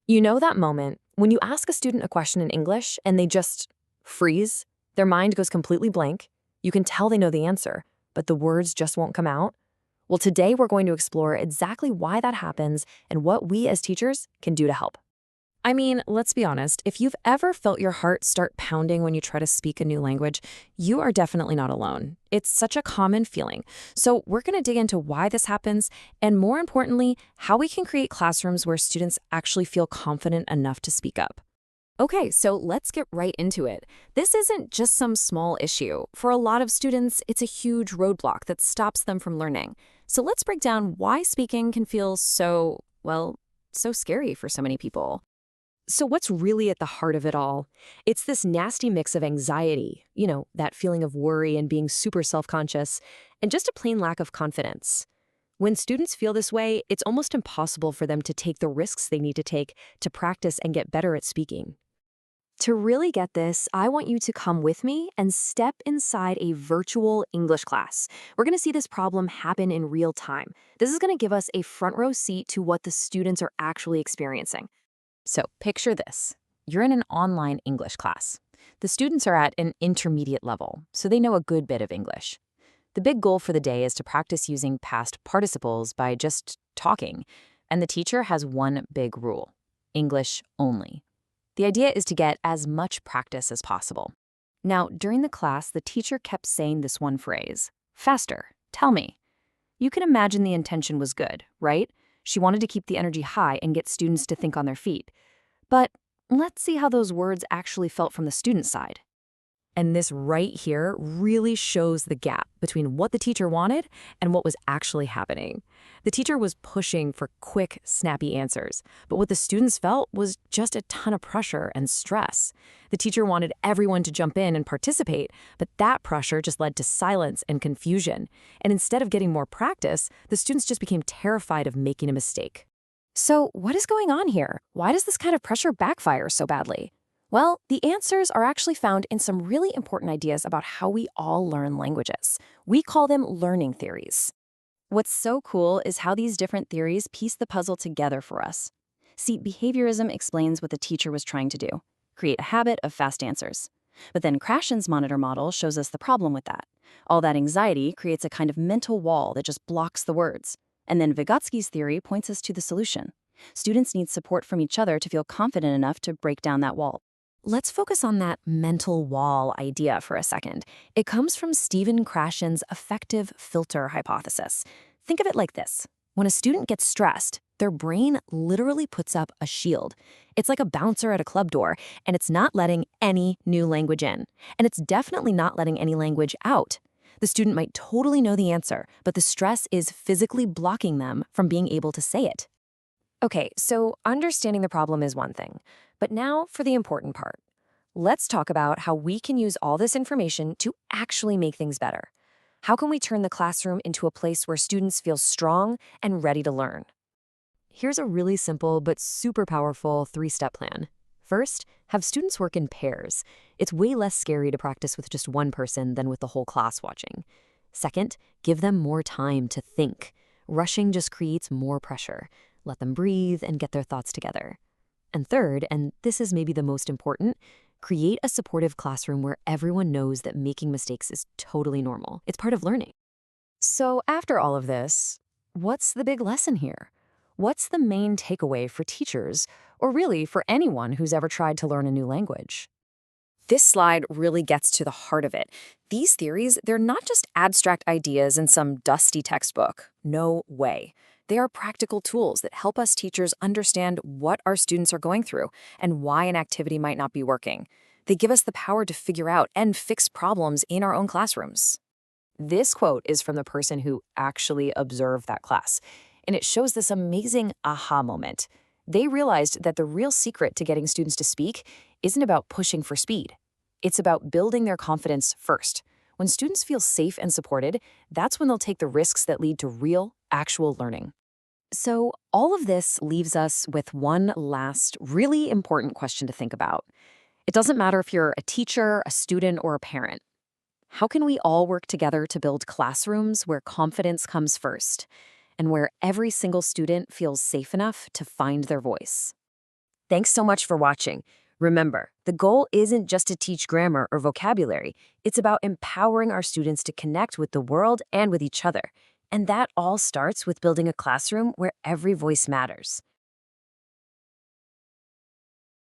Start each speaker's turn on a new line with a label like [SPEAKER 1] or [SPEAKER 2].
[SPEAKER 1] You know that moment when you ask a student a question in English and they just freeze? Their mind goes completely blank. You can tell they know the answer, but the words just won't come out. Well, today we're going to explore exactly why that happens and what we as teachers can do to help. I mean, let's be honest, if you've ever felt your heart start pounding when you try to speak a new language, you are definitely not alone. It's such a common feeling. So we're going to dig into why this happens and, more importantly, how we can create classrooms where students actually feel confident enough to speak up. Okay, so let's get right into it. This isn't just some small issue. For a lot of students, it's a huge roadblock that stops them from learning. So let's break down why speaking can feel so scary for so many people. So what's really at the heart of it all? It's this nasty mix of anxiety, that feeling of worry and being super self-conscious, and just a plain lack of confidence. When students feel this way, it's almost impossible for them to take the risks they need to take to practice and get better at speaking. To really get this, I want you to come with me and step inside a virtual English class. We're going to see this problem happen in real time. This is going to give us a front row seat to what the students are actually experiencing. So picture this. You're in an online English class. The students are at an intermediate level, so they know a good bit of English. The big goal for the day is to practice using past participles by just talking, and the teacher has one big rule: English only. The idea is to get as much practice as possible. Now, during the class, the teacher kept saying this one phrase: faster, tell me. You can imagine the intention was good, right? She wanted to keep the energy high and get students to think on their feet. But let's see how those words actually felt from the student side. And this right here really shows the gap between what the teacher wanted and what was actually happening. The teacher was pushing for quick, snappy answers, but what the students felt was just a ton of pressure and stress. The teacher wanted everyone to jump in and participate, but that pressure just led to silence and confusion. And instead of getting more practice, the students just became terrified of making a mistake. So what is going on here? Why does this kind of pressure backfire so badly? Well, the answers are actually found in some really important ideas about how we all learn languages. We call them learning theories. What's so cool is how these different theories piece the puzzle together for us. See, behaviorism explains what the teacher was trying to do: create a habit of fast answers. But then Krashen's monitor model shows us the problem with that. All that anxiety creates a kind of mental wall that just blocks the words. And then Vygotsky's theory points us to the solution. Students need support from each other to feel confident enough to break down that wall. Let's focus on that mental wall idea for a second. It comes from Stephen Krashen's affective filter hypothesis. Think of it like this. When a student gets stressed, their brain literally puts up a shield. It's like a bouncer at a club door, and it's not letting any new language in. And it's definitely not letting any language out. The student might totally know the answer, but the stress is physically blocking them from being able to say it. Okay, so understanding the problem is one thing, but now for the important part. Let's talk about how we can use all this information to actually make things better. How can we turn the classroom into a place where students feel strong and ready to learn? Here's a really simple but super powerful 3-step plan. First, have students work in pairs. It's way less scary to practice with just one person than with the whole class watching. Second, give them more time to think. Rushing just creates more pressure. Let them breathe and get their thoughts together. And third, and this is maybe the most important, create a supportive classroom where everyone knows that making mistakes is totally normal. It's part of learning. So after all of this, what's the big lesson here? What's the main takeaway for teachers, or really for anyone who's ever tried to learn a new language? This slide really gets to the heart of it. These theories, they're not just abstract ideas in some dusty textbook. No way. They are practical tools that help us teachers understand what our students are going through and why an activity might not be working. They give us the power to figure out and fix problems in our own classrooms. This quote is from the person who actually observed that class, and it shows this amazing aha moment. They realized that the real secret to getting students to speak isn't about pushing for speed. It's about building their confidence first. When students feel safe and supported, that's when they'll take the risks that lead to real, actual learning. So all of this leaves us with one last really important question to think about. It doesn't matter if you're a teacher, a student, or a parent. How can we all work together to build classrooms where confidence comes first and where every single student feels safe enough to find their voice? Thanks so much for watching. Remember, the goal isn't just to teach grammar or vocabulary. It's about empowering our students to connect with the world and with each other. And that all starts with building a classroom where every voice matters.